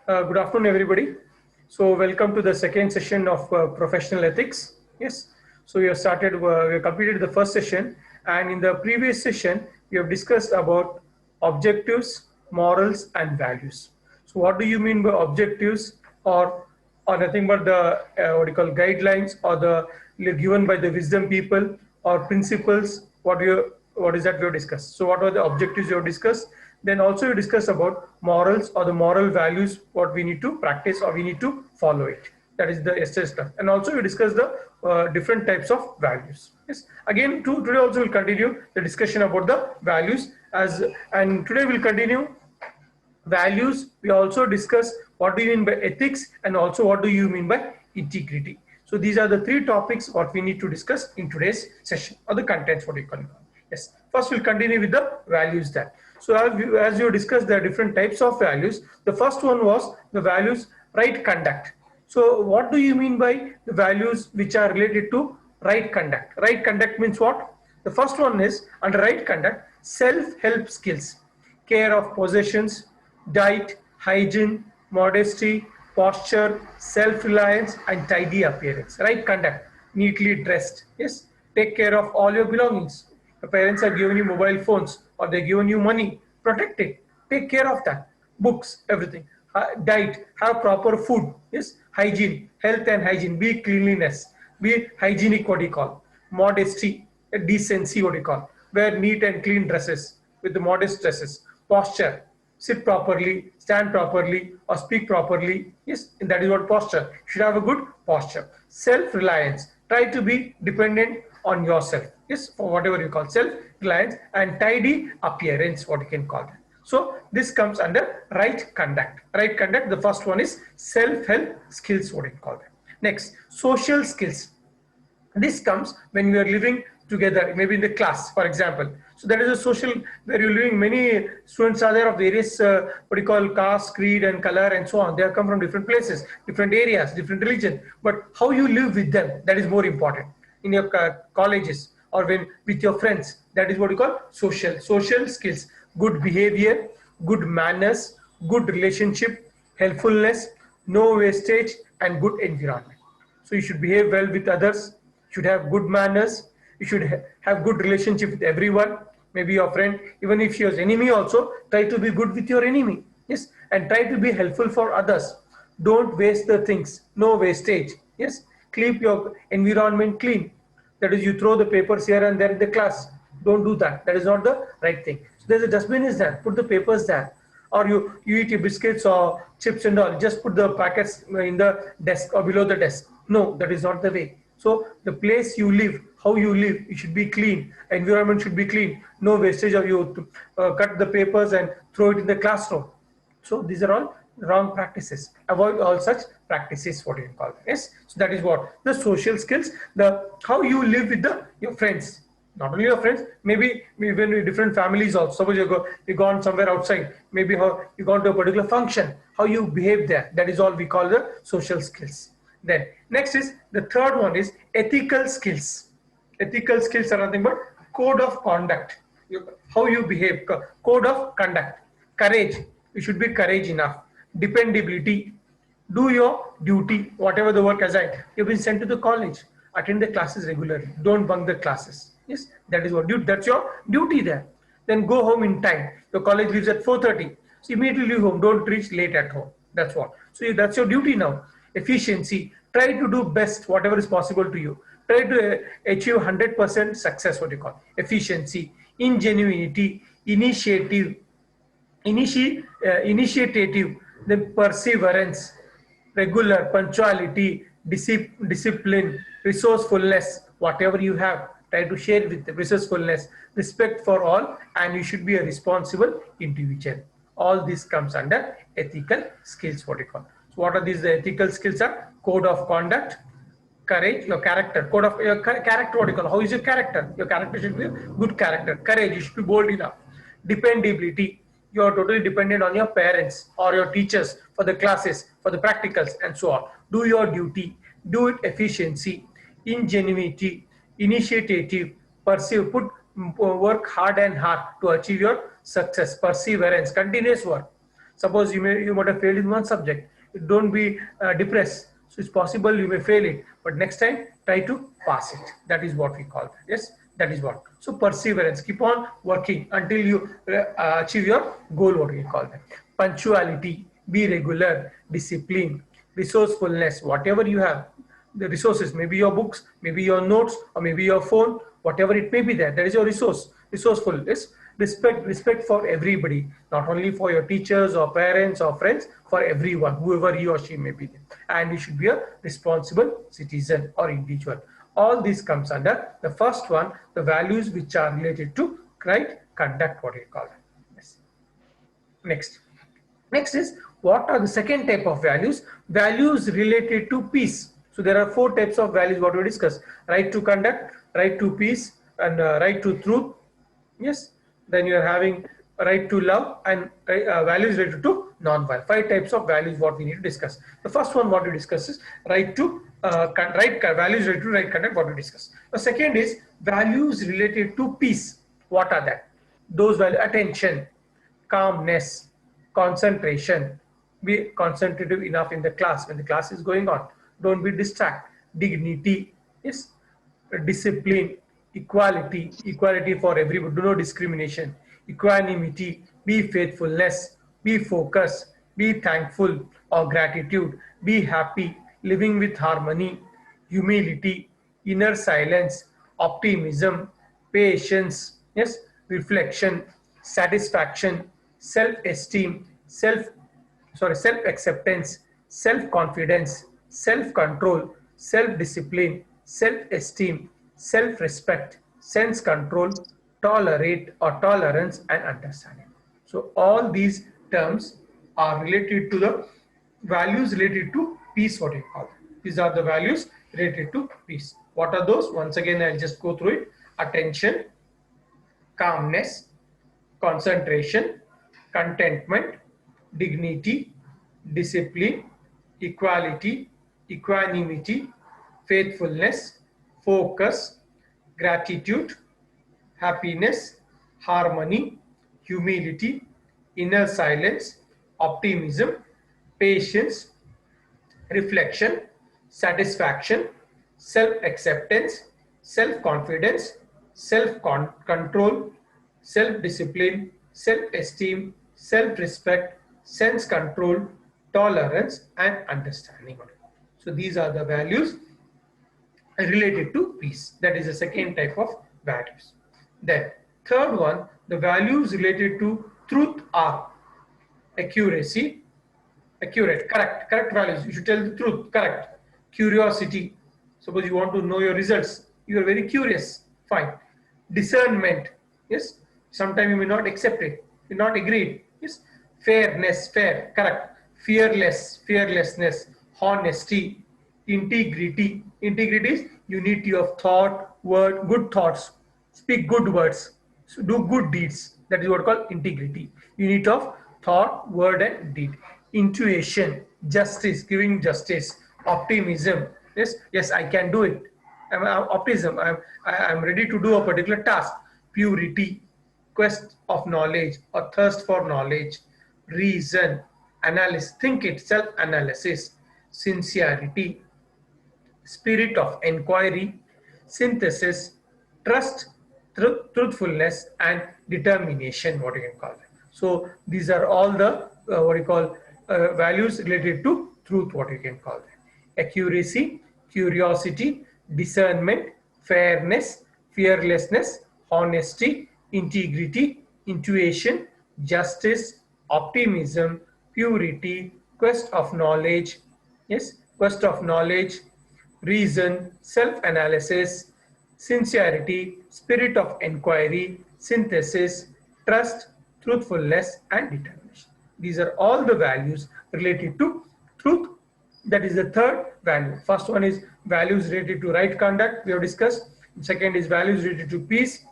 Good afternoon, everybody. So, welcome to the second session of professional ethics. Yes. So, we have completed the first session, and in the previous session, we have discussed about objectives, morals, and values. So, what do you mean by objectives, or nothing but the what do you call guidelines, or the given by the wisdom people, or principles? What is that we have discussed? So, what are the objectives you have discussed? Then also you discuss about morals or the moral values, what we need to practice or we need to follow it. That is the SS stuff. And also you discuss the different types of values. Yes. Again, today also we'll continue the discussion about the values and today we'll continue values. We also discuss what do you mean by ethics and also what do you mean by integrity. So these are the three topics what we need to discuss in today's session, or the contents what you call it. Yes. First we'll continue with the values then. So as you discussed, there are different types of values. The first one was the values right conduct. So what do you mean by the values which are related to right conduct? Right conduct means what? The first one is under right conduct, self-help skills, care of possessions, diet, hygiene, modesty, posture, self-reliance, and tidy appearance. Right conduct, neatly dressed. Yes, take care of all your belongings. Your parents have given you mobile phones or they've given you money. Protect it. Take care of that. Books, everything. Diet, have proper food. Yes, hygiene, health and hygiene. Be cleanliness. Be hygienic, what do you call? Modesty, decency, what do you call? Wear neat and clean dresses with the modest dresses. Posture, sit properly, stand properly, or speak properly. Yes, and that is what posture. You should have a good posture. Self-reliance. Try to be dependent on yourself. Yes, for whatever you call self-reliance, and tidy appearance, what you can call that. So this comes under right conduct. Right conduct, the first one is self-help skills, what you call that. Next, social skills. This comes when we are living together, maybe in the class, for example. So that is a social, where you're living, many students are there of various, what you call caste, creed, and color, and so on. They have come from different places, different areas, different religion. But how you live with them, that is more important. In your colleges or when with your friends, that is what you call social skills. Good behavior, good manners, good relationship, helpfulness, no wastage, and good environment. So you should behave well with others, should have good manners, you should have good relationship with everyone, maybe your friend, even if she is enemy also, try to be good with your enemy. Yes, and try to be helpful for others. Don't waste the things, no wastage. Yes, keep your environment clean. That is, you throw the papers here and there in the class. Don't do that. That is not the right thing. So there's a dustbin is there. Put the papers there. Or you eat your biscuits or chips and all. Just put the packets in the desk or below the desk. No, that is not the way. So the place you live, how you live, it should be clean. Environment should be clean. No wastage of you cut the papers and throw it in the classroom. So these are all wrong practices. Avoid all such practices, what you call it. Yes. So that is what the social skills, the how you live with your friends. Not only your friends, maybe even with different families also. Suppose you gone somewhere outside, maybe how you gone to a particular function, how you behave there. That is all we call the social skills. Then next is the third one is ethical skills. Ethical skills are nothing but code of conduct. How you behave, code of conduct. Courage, you should be courage enough. Dependability, do your duty, whatever the work assigned. You've been sent to the college, attend the classes regularly. Don't bunk the classes. Yes, that is what that's your duty there. Then go home in time. Your college leaves at 4:30. So immediately leave home. Don't reach late at home. That's what. So that's your duty now. Efficiency. Try to do best whatever is possible to you. Try to achieve 100% success, what you call efficiency. Ingenuity, initiative, then perseverance, regular, punctuality, discipline, resourcefulness, whatever you have, try to share with them. Resourcefulness, respect for all, and you should be a responsible individual. All this comes under ethical skills, what you call. So what are these? The ethical skills are code of conduct, courage, your character, code of your character, what you call. How is your character? Your character should be a good character. Courage, you should be bold enough. Dependability, you are totally dependent on your parents or your teachers for the classes, for the practicals, and so on. Do your duty, do it efficiency, ingenuity, initiative, pursue, work hard and hard to achieve your success, perseverance, continuous work. Suppose you might have failed in one subject. Don't be depressed. So it's possible you may fail it, but next time try to pass it. That is what we call that. Yes, that is what. So perseverance. Keep on working until you achieve your goal. What we call that. Punctuality. Be regular. Discipline. Resourcefulness. Whatever you have, the resources, maybe your books, maybe your notes, or maybe your phone, whatever it may be, there that is your resource. Resourcefulness. Respect for everybody, not only for your teachers or parents or friends, for everyone, whoever he or she may be. And you should be a responsible citizen or individual. All this comes under the first one, the values which are related to right conduct, what we call it. Yes. Next is, what are the second type of values? Values related to peace. So there are four types of values what we discuss: right to conduct, right to peace, and right to truth. Yes. Then you are having right to love and values related to non-violence. Five types of values what we need to discuss. The first one what we discuss is right to values related to right conduct, what we discuss. The second is values related to peace. What are that? Those values: attention, calmness, concentration. Be concentrative enough in the class when the class is going on. Don't be distracted. Dignity. Yes. Discipline, equality for everyone, do no discrimination, equanimity, be faithfulness, be focused, be thankful or gratitude, be happy, living with harmony, humility, inner silence, optimism, patience, yes, reflection, satisfaction, self-esteem, self-acceptance, self-confidence, self-control, self-discipline, self-esteem, self-respect, sense control, tolerate or tolerance, and understanding. So all these terms are related to the values related to peace, what we call them. These are the values related to peace. What are those? Once again, I'll just go through it. Attention, calmness, concentration, contentment, dignity, discipline, equality, equanimity, faithfulness, focus, gratitude, happiness, harmony, humility, inner silence, optimism, patience, reflection, satisfaction, self-acceptance, self-confidence, self-control, self-discipline, self-esteem, self-respect, sense control, tolerance, and understanding. So these are the values related to peace. That is the second type of values. Then third one, the values related to truth are accuracy, correct values. You should tell the truth, correct. Curiosity. Suppose you want to know your results, you are very curious, fine. Discernment, yes. Sometimes you may not accept it, you not agree, yes. Fairness, fair, correct. Fearlessness, honesty, integrity. Integrity is unity of thought, word, good thoughts, speak good words, so do good deeds. That is what called integrity. Unity of thought, word, and deed. Intuition, justice, giving justice. Optimism, yes, I can do it. Optimism, I'm ready to do a particular task. Purity, quest of knowledge or thirst for knowledge. Reason, analysis, think itself, analysis. Sincerity, spirit of inquiry. Synthesis, trust, truthfulness, and determination, what you can call it. So these are all the what you call values related to truth, what you can call it. Accuracy, curiosity, discernment, fairness, fearlessness, honesty, integrity, intuition, justice, optimism, purity, quest of knowledge, yes, quest of knowledge, reason, self-analysis, sincerity, spirit of inquiry, synthesis, trust, truthfulness, and determination. These are all the values related to truth. That is the third value. First one is values related to right conduct, we have discussed. Second is values related to peace.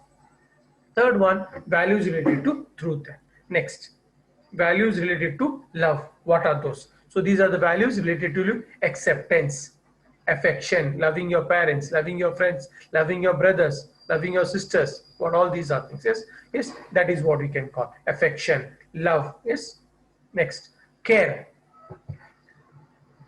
Third one, values related to truth. Next, values related to love. What are those? So these are the values related to acceptance, affection, loving your parents, loving your friends, loving your brothers, loving your sisters. What all these are things? Yes, that is what we can call affection, love. Yes, Next, care.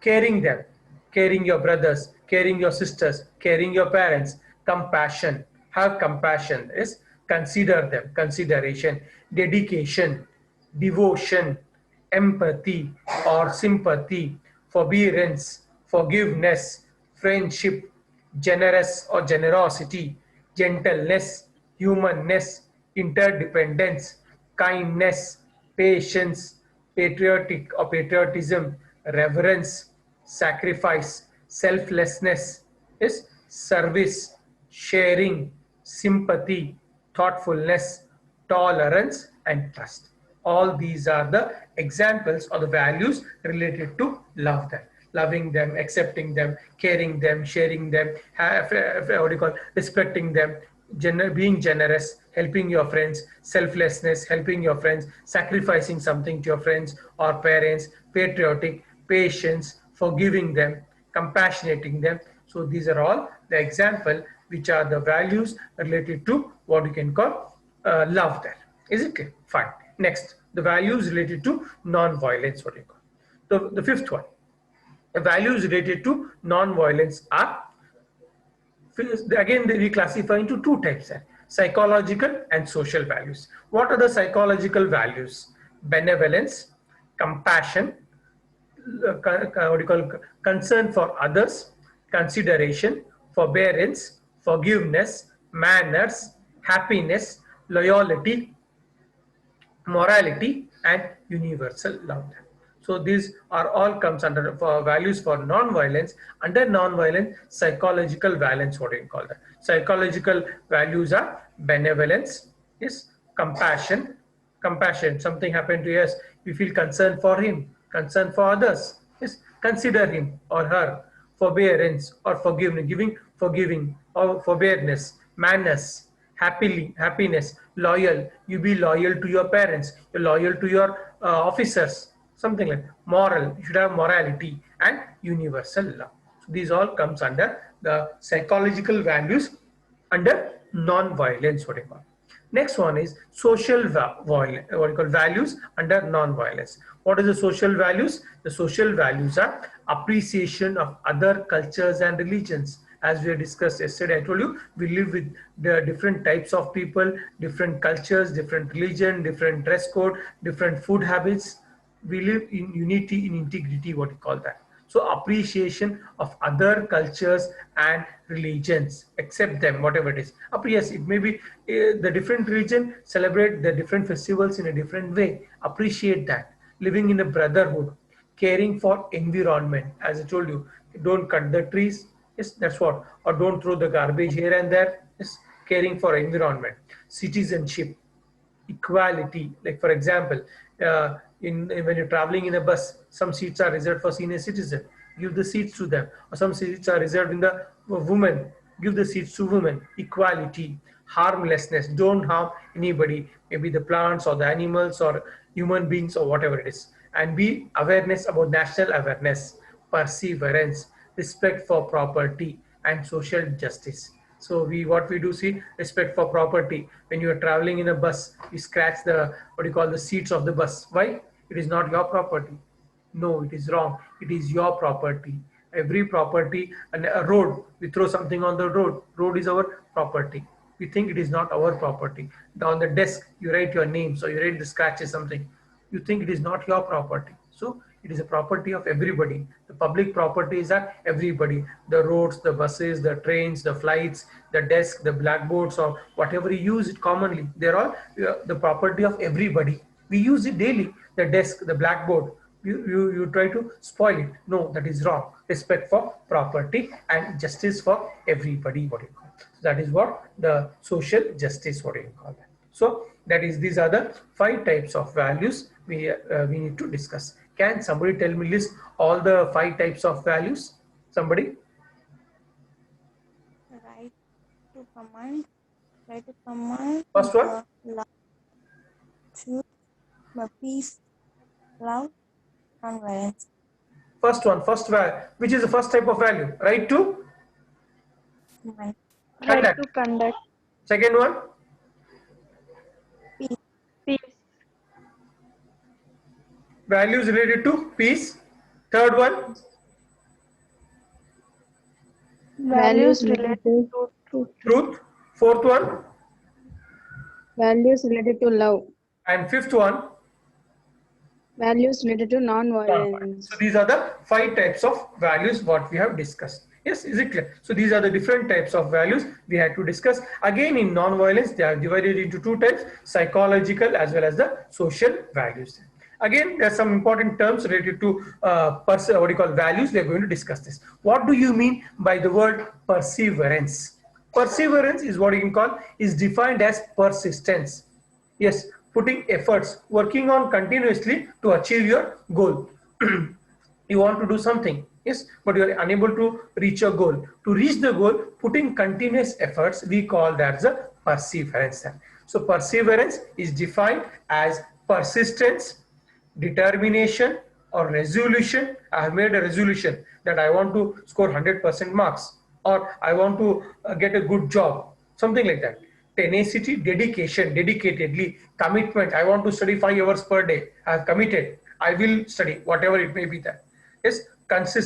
Caring them, caring your brothers, caring your sisters, caring your parents. Compassion, have compassion is consider them, consideration. Dedication, devotion, empathy or sympathy, forbearance, forgiveness, friendship, generous or generosity, gentleness, humanness, interdependence, kindness, patience, patriotic or patriotism, reverence, sacrifice, selflessness, is service, sharing, sympathy, thoughtfulness, tolerance, and trust. All these are the examples or the values related to love them. Loving them, accepting them, caring them, sharing them, what do you call, respecting them, being generous, helping your friends, selflessness, helping your friends, sacrificing something to your friends or parents, patriotic, patience, forgiving them, compassionating them. So these are all the example which are the values related to what you can call love there. Is it clear? Fine. Next, the values related to non-violence, what do you call. The fifth one, the values related to non-violence are, again we classify into two types, psychological and social values. What are the psychological values? Benevolence, compassion, what do you call, concern for others, consideration, forbearance, forgiveness, manners, happiness, loyalty, morality, and universal love. So these are all comes under for values for non-violence. Under non-violence, psychological valence, what do you call that? Psychological values are benevolence, yes, compassion, compassion. Something happened to us, we feel concern for him, concern for others, yes, consider him or her. Forbearance or forgiveness, giving, forgiving or forbearance, manners, happiness, loyal, you be loyal to your parents, you're loyal to your officers, something like moral, you should have morality, and universal love. So these all comes under the psychological values under non-violence, whatever. Next one is social what you call values under non-violence. What is the social values? The social values are appreciation of other cultures and religions. As we discussed yesterday, I told you we live with the different types of people, different cultures, different religion, different dress code, different food habits. We live in unity, in integrity, what you call that. So appreciation of other cultures and religions, accept them, whatever it is. Yes, it may be the different religion celebrate the different festivals in a different way. Appreciate that. Living in a brotherhood, caring for environment. As I told you, don't cut the trees. Yes, that's what. Or don't throw the garbage here and there. Yes, caring for environment. Citizenship, equality. Like for example, when you're traveling in a bus, some seats are reserved for senior citizen, give the seats to them. Or some seats are reserved in the women, give the seats to women. Equality, harmlessness, don't harm anybody, maybe the plants or the animals or human beings or whatever it is. And be awareness about national awareness, perseverance, respect for property, and social justice. So what we do see, respect for property. When you are traveling in a bus, you scratch the, what you call, the seats of the bus. Why? It is not your property. No, it is wrong. It is your property. Every property, and a road, we throw something on the road. Road is our property. We think it is not our property. On the desk, you write your name, so you write the scratches something. You think it is not your property. So it is a property of everybody. The public properties are everybody. The roads, the buses, the trains, the flights, the desk, the blackboards, or whatever you use it commonly. They're all the property of everybody. We use it daily. The desk, the blackboard. You try to spoil it. No, that is wrong. Respect for property and justice for everybody. What you call. So that is what the social justice. What you call that. So that is, these are the 5 types of values we need to discuss. Can somebody tell me list all the 5 types of values? Somebody? Right to command, right to command, First one? love, truth, peace, love, and violence. First one, first value. Which is the first type of value? Right to Right. Right conduct. to conduct. Second one? Peace. Peace. Values related to peace. Third one, Values related to truth. truth. Fourth one, Values related to love. and fifth one, Values related to so non-violence. these are the 5 types of values what we have discussed. Yes, is it clear? So these are the different types of values we had to discuss. Again, in non-violence, they are divided into 2 types: psychological as well as the social values. Again, there are some important terms related to what you call values. We are going to discuss this. What do you mean by the word perseverance? Perseverance is what you can call is defined as persistence. Yes, putting efforts, working on continuously to achieve your goal. You want to do something, yes, but you are unable to reach your goal. To reach the goal, putting continuous efforts, we call that as a perseverance. So perseverance is defined as persistence, determination, or resolution. I have made a resolution that I want to score 100% marks, or I want to get a good job, something like that. Tenacity, dedication, dedicatedly, commitment. I want to study 5 hours per day. I have committed. I will study whatever it may be that. Yes,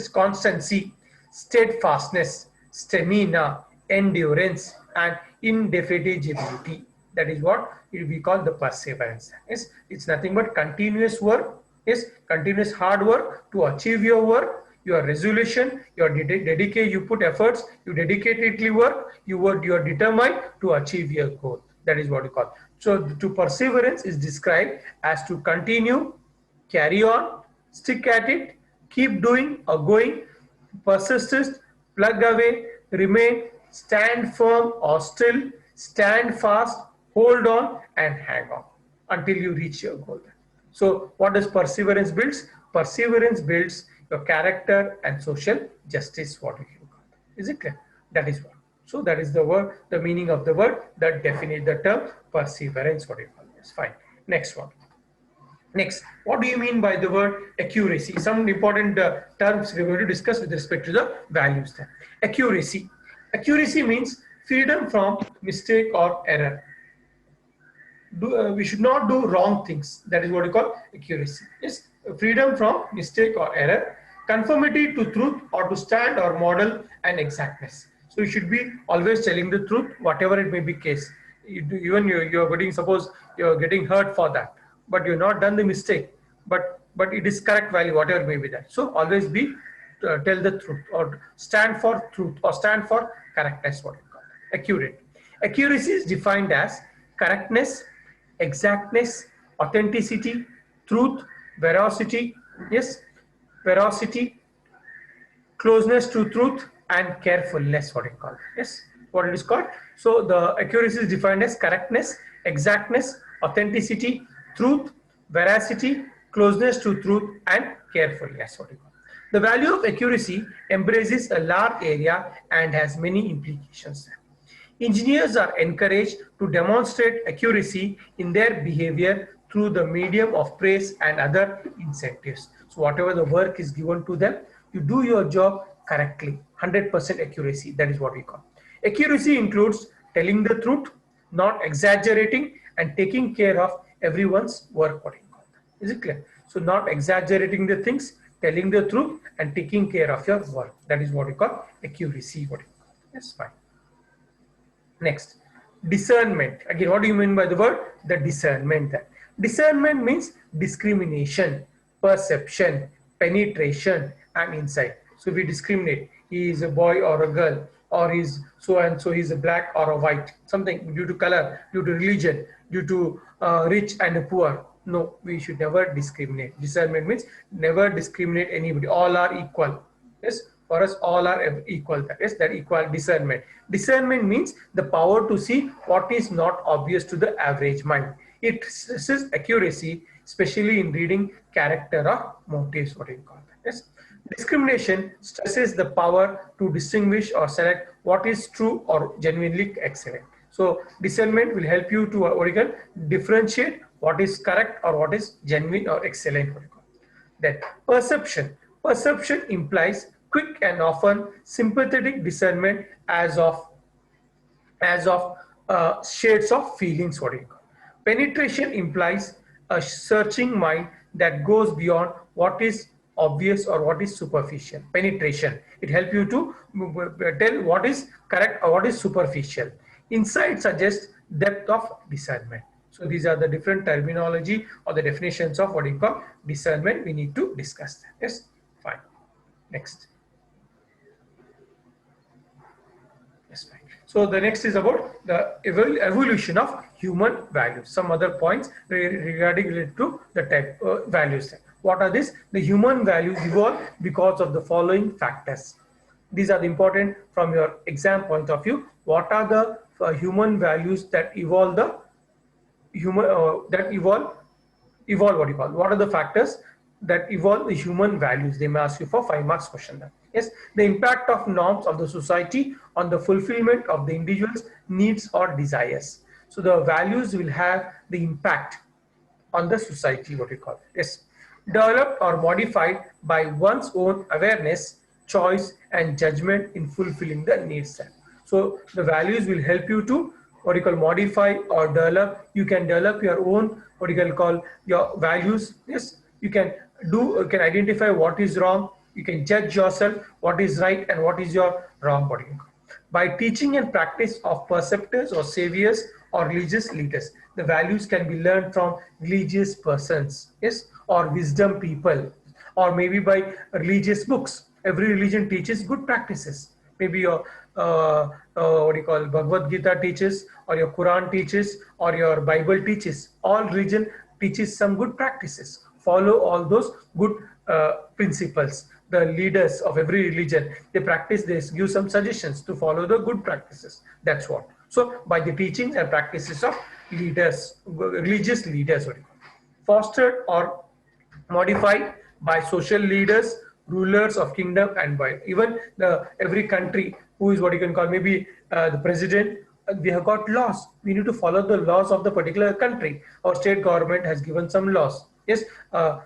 constancy, steadfastness, stamina, endurance, and indefatigability. That is what we call the perseverance. Yes, it's nothing but continuous work. Yes, continuous hard work to achieve your work, your resolution, your dedicate. You put efforts, you dedicatedly work, you are determined to achieve your goal. That is what you call. So to perseverance is described as to continue, carry on, stick at it, keep doing or going, persist, plug away, remain, stand firm or still, stand fast, hold on and hang on until you reach your goal. So what does perseverance builds? Perseverance builds your character and social justice, what we can call. Is it clear? That is what. So that is the word, the meaning of the word that defines the term perseverance, what we call. Yes, fine. Next one. Next, what do you mean by the word accuracy? Some important terms we're going to discuss with respect to the values there. Accuracy. Accuracy means freedom from mistake or error. We should not do wrong things. That is what we call accuracy. Yes, freedom from mistake or error, conformity to truth or to stand or model, and exactness. So you should be always telling the truth, whatever it may be case. Even you're getting, suppose you're getting hurt for that, but you've not done the mistake, but it is correct value, whatever it may be that. So always be tell the truth or stand for truth or stand for correctness, what we call accurate. Accuracy is defined as correctness, exactness, authenticity, truth, veracity, yes, veracity, closeness to truth, and carefulness, what you call. Yes, what it is called. So the accuracy is defined as correctness, exactness, authenticity, truth, veracity, closeness to truth, and carefulness, what you call. The value of accuracy embraces a large area and has many implications. Engineers are encouraged to demonstrate accuracy in their behavior through the medium of praise and other incentives. So whatever the work is given to them, you do your job correctly, 100% accuracy. That is what we call. Accuracy includes telling the truth, not exaggerating, and taking care of everyone's work. What we call. Is it clear? So not exaggerating the things, telling the truth, and taking care of your work. That is what we call accuracy. What we call. Yes, fine. Next, discernment. Again, what do you mean by the word? The discernment. Discernment means discrimination, perception, penetration, and insight. So we discriminate. He is a boy or a girl, or he's so and so, he's a black or a white, something due to color, due to religion, due to rich and poor. No, we should never discriminate. Discernment means never discriminate anybody. All are equal. Yes, for us all are equal. Yes, that equal discernment. Discernment means the power to see what is not obvious to the average mind. It stresses accuracy, especially in reading character or motives, what you call that. Yes. Discrimination stresses the power to distinguish or select what is true or genuinely excellent. So discernment will help you to differentiate what is correct or what is genuine or excellent. Then perception. Perception implies quick and often sympathetic discernment as of shades of feelings. What you call. Penetration implies a searching mind that goes beyond what is obvious or what is superficial. Penetration. It helps you to tell what is correct or what is superficial. Insight suggests depth of discernment. So these are the different terminology or the definitions of what you call discernment. We need to discuss that. Yes, fine. Next. Yes, fine. So the next is about the evolution of human values. Some other points regarding related to the type values. What are these? The human values evolve because of the following factors. These are the important from your exam point of view. What are the human values that evolve the human evolve what you call, what are the factors that evolve the human values? They may ask you for 5 marks question then. Yes, the impact of norms of the society on the fulfillment of the individual's needs or desires. So the values will have the impact on the society, what you call. Yes, developed or modified by one's own awareness, choice and judgment in fulfilling the needs. So the values will help you to what you call modify or develop. You can develop your own what you call your values. Yes, you can identify what is wrong. You can judge yourself what is right and what is your wrong. What you call. By teaching and practice of preceptors or saviors or religious leaders, the values can be learned from religious persons, yes, or wisdom people, or maybe by religious books. Every religion teaches good practices. Maybe your what do you call Bhagavad Gita teaches, or your Quran teaches, or your Bible teaches. All religion teaches some good practices. Follow all those good principles. The leaders of every religion, they practice this, give some suggestions to follow the good practices. That's what. So by the teachings and practices of leaders, religious leaders, fostered or modified by social leaders, rulers of kingdom, and by even every country who is what you can call maybe the president. We have got laws. We need to follow the laws of the particular country. Our state government has given some laws. Yes,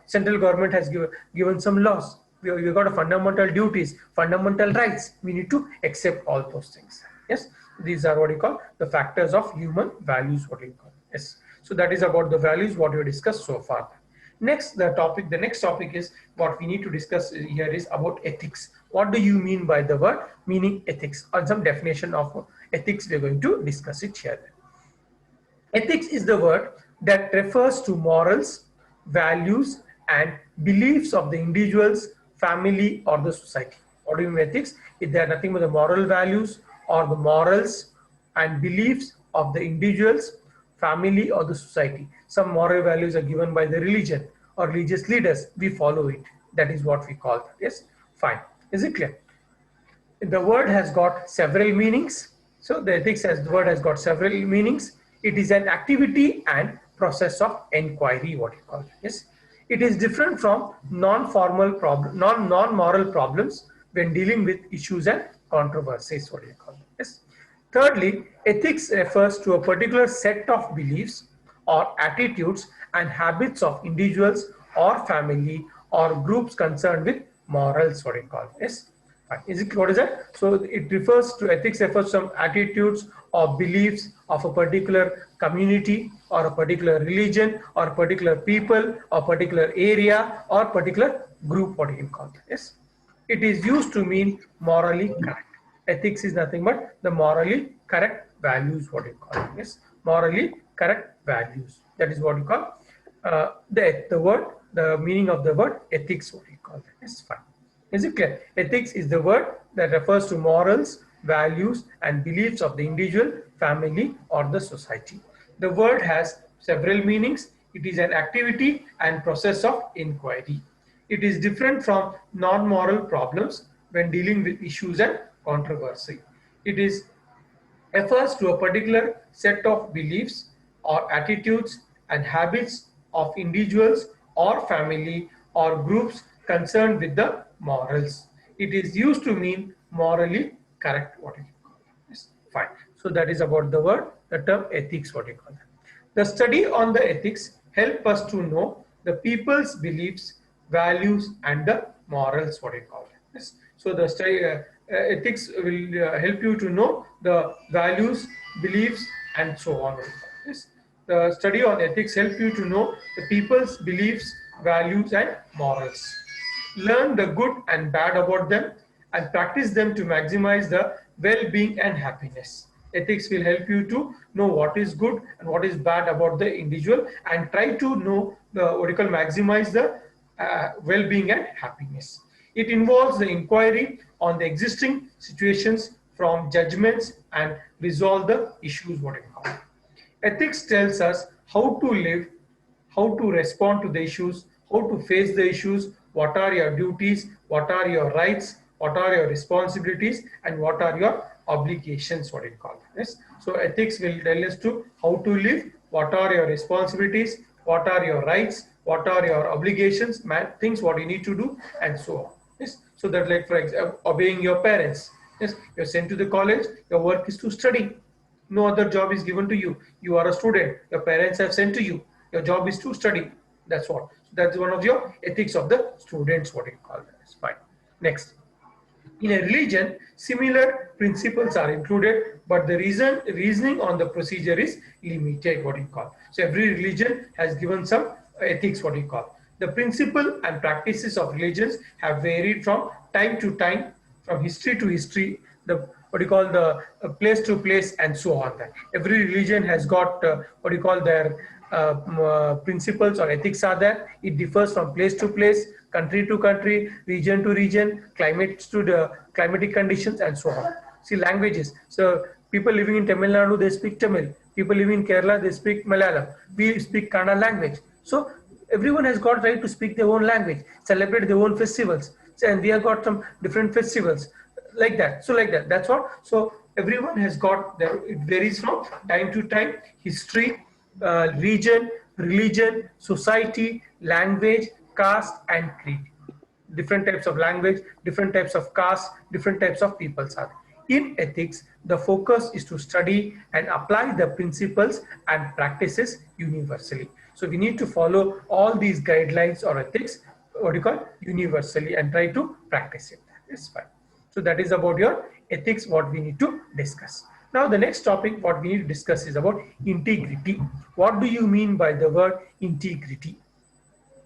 central government has given some laws. We got a fundamental duties, fundamental rights. We need to accept all those things. Yes, these are what you call the factors of human values. What you call. Yes, so that is about the values what we discussed so far. Next, the next topic is what we need to discuss here is about ethics. What do you mean by the word meaning ethics? Or some definition of ethics, we're going to discuss it here. Ethics is the word that refers to morals, values, and beliefs of the individuals, family, or the society. What do you mean ethics? If they are nothing but the moral values or the morals and beliefs of the individuals, family, or the society. Some moral values are given by the religion or religious leaders. We follow it. That is what we call that. Yes, fine. Is it clear? The word has got several meanings. So the ethics as the word has got several meanings. It is an activity and process of inquiry, what you call it. Yes, it is different from non-moral problems when dealing with issues and controversies, what you call it. Yes. Thirdly, ethics refers to a particular set of beliefs or attitudes and habits of individuals or family or groups concerned with morals, what you call it. Yes. Is it, what is that? So it refers to, ethics refers to some attitudes or beliefs of a particular community or a particular religion or particular people or particular area or particular group, what you can call it. Yes. It is used to mean morally correct. Ethics is nothing but the morally correct values, what you call it. Yes, morally correct values. That is what you call the word, the meaning of the word ethics, what you call it. Yes, fine. Is it clear? Ethics is the word that refers to morals, values, and beliefs of the individual, family, or the society. The word has several meanings. It is an activity and process of inquiry. It is different from non-moral problems when dealing with issues and controversy. It refers to a particular set of beliefs or attitudes and habits of individuals or family or groups concerned with the morals. It is used to mean morally correct, what you call it. Yes, fine. So that is about the word, the term ethics, what you call it. The study on the ethics help us to know the people's beliefs, values, and the morals, what you call it. Yes. So the study, ethics will help you to know the values, beliefs, and so on. Yes. The study on ethics help you to know the people's beliefs, values, and morals. Learn the good and bad about them and practice them to maximize the well-being and happiness. Ethics will help you to know what is good and what is bad about the individual and try to know the what you call maximize the well-being and happiness. It involves the inquiry on the existing situations from judgments and resolve the issues what you call. Ethics tells us how to live, how to respond to the issues, how to face the issues, what are your duties, what are your rights, what are your responsibilities, and what are your obligations, what you call this. So ethics will tell us to how to live, what are your responsibilities, what are your rights, what are your obligations, things what you need to do, and so on. Yes. So that, like for example, obeying your parents. Yes, you're sent to the college, your work is to study. No other job is given to you. You are a student. Your parents have sent to you. Your job is to study. That's what. So that's one of your ethics of the students, what you call that. It's fine. Next. In a religion, similar principles are included, but the reasoning on the procedure is limited, what you call. So every religion has given some ethics, what you call. The principle and practices of religions have varied from time to time, from history to history, the what you call the place to place, and so on. That every religion has got what you call their principles or ethics are there. It differs from place to place, country to country, region to region, climate to the climatic conditions, and so on. See, languages. So people living in Tamil Nadu, they speak Tamil. People living in Kerala, they speak Malayalam. We speak Kannada language. So everyone has got right to speak their own language, celebrate their own festivals. So, and we have got some different festivals like that. So like that, that's what. So everyone has got their, it varies from time to time, history, region, religion, society, language, caste, and creed. Different types of language, different types of caste, different types of peoples are. In ethics, the focus is to study and apply the principles and practices universally. So we need to follow all these guidelines or ethics, what you call universally, and try to practice it. It's fine. So that is about your ethics, what we need to discuss. Now the next topic what we need to discuss is about integrity. What do you mean by the word integrity?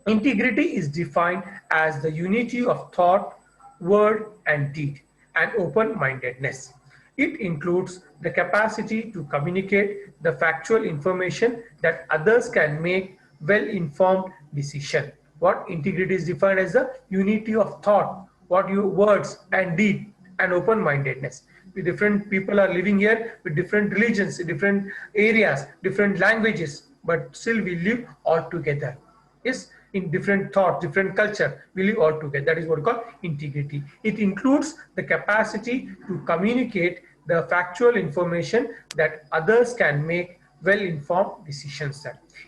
Integrity is defined as the unity of thought, word, and deed, and open-mindedness. It includes the capacity to communicate the factual information that others can make well-informed decision. What integrity is defined as the unity of thought, what your words and deed, and open-mindedness. We different people are living here with different religions, different areas, different languages, but still we live all together. Yes, in different thought, different culture, we live all together. That is what we call integrity. It includes the capacity to communicate the factual information that others can make well-informed decisions.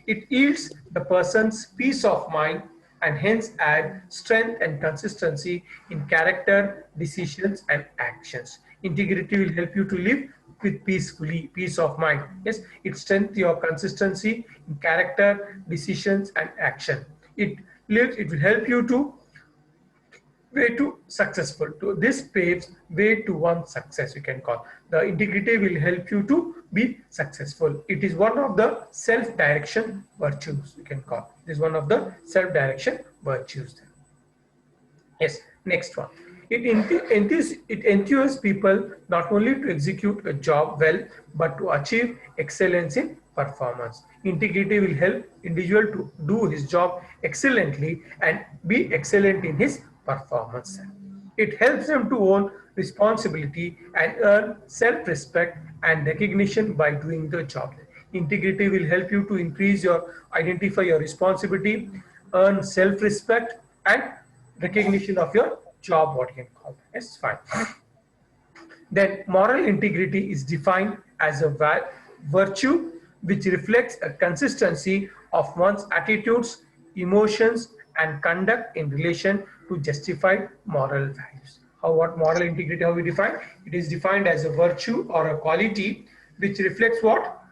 It yields the person's peace of mind and hence add strength and consistency in character, decisions, and actions. Integrity will help you to live with peace of mind. Yes, it strengthens your consistency in character, decisions, and action. It will help you to way to successful. This paves way to one success, you can call. The integrity will help you to be successful. It is one of the self-direction virtues, you can call. It is one of the self-direction virtues. Yes, next one. It enthuses people not only to execute a job well, but to achieve excellence in performance. Integrity will help individual to do his job excellently and be excellent in his performance. It helps them to own responsibility and earn self-respect and recognition by doing the job. Integrity will help you to identify your responsibility, earn self-respect and recognition of your job, what you can call. Yes, fine. Then moral integrity is defined as a virtue which reflects a consistency of one's attitudes, emotions, and conduct in relation to justified moral values. What moral integrity, how we define? It is defined as a virtue or a quality which reflects what?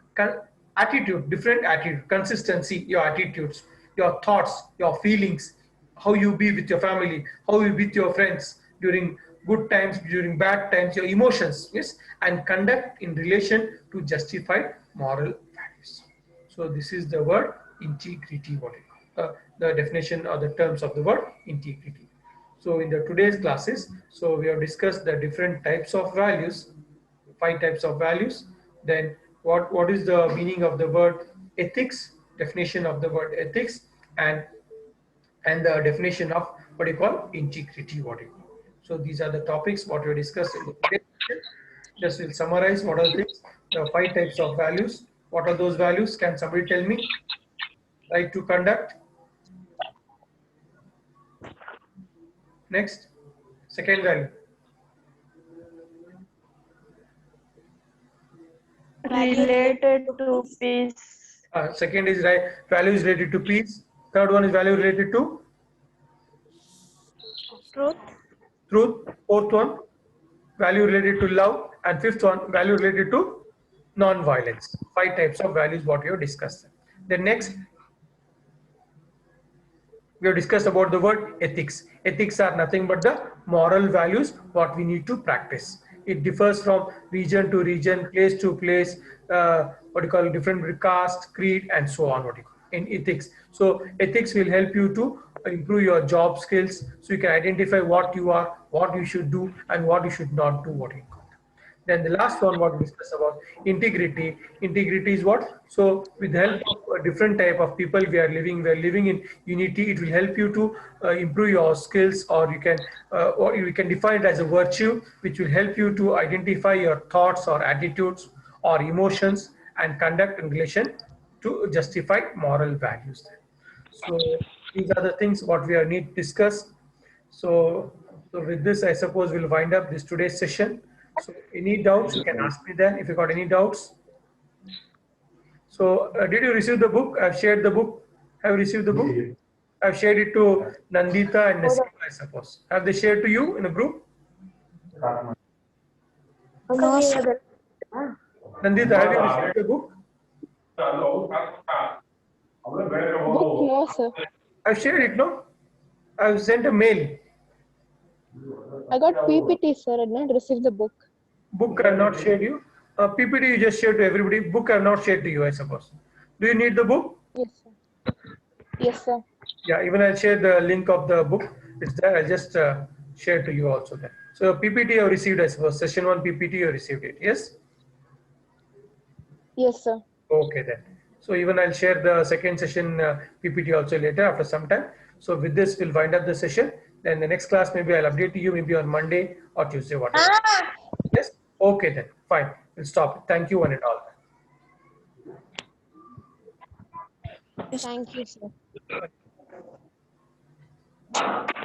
Attitude, different attitude, consistency, your attitudes, your thoughts, your feelings, how you be with your family, how you be with your friends during good times, during bad times, your emotions, yes, and conduct in relation to justified moral values. So So this is the word integrity, what it, the definition or the terms of the word integrity. So in the today's classes, so we have discussed the different types of values, 5 types of values. Then what is the meaning of the word ethics, definition of the word ethics, and the definition of what you call integrity, what you call. So these are the topics what we discussed in the today's session. Just will summarize what are the things, the 5 types of values. What are those values? Can somebody tell me? Right to conduct. Next, second value. Related to peace. Second is right value is related to peace. Third one is value related to Truth. truth. Fourth one, value related to love. And fifth one, value related to non-violence. 5 types of values what we have discussed. Then next, we have discussed about the word ethics. Ethics are nothing but the moral values what we need to practice. It differs from region to region, place to place, what you call different caste, creed, and so on. What you call in ethics. So ethics will help you to improve your job skills, so you can identify what you are, what you should do, and what you should not do. What you call. Then the last one, what we discuss about integrity. Integrity is what? So with the help of a different type of people we are living in unity. It will help you to improve your skills, or you can define it as a virtue, which will help you to identify your thoughts or attitudes or emotions and conduct in relation to justify moral values. So these are the things what we are need to discuss. So with this, I suppose we'll wind up this today's session. So any doubts, you can ask me then if you got any doubts. So did you receive the book? I've shared the book. Have you received the book? I've shared it to Nandita and Naseem, I suppose. Have they shared to you in a group? No, Nandita, have you received the book? Book, no, sir. I've shared it, no? I've sent a mail. I got PPT, sir. I did not receive the book. Book I've not shared you. PPT you just shared to everybody. Book I've not shared to you, I suppose. Do you need the book? Yes, sir. Yes, sir. Yeah, even I'll share the link of the book. It's there. I'll just share to you also then. So PPT you received, I suppose. Session 1 PPT you received it. Yes? Yes, sir. Okay then. So even I'll share the second session PPT also later after some time. So with this, we'll wind up the session. Then the next class, maybe I'll update to you maybe on Monday or Tuesday, whatever. Yes? Okay then. Fine. We'll stop. Thank you one and all. Thank you, sir.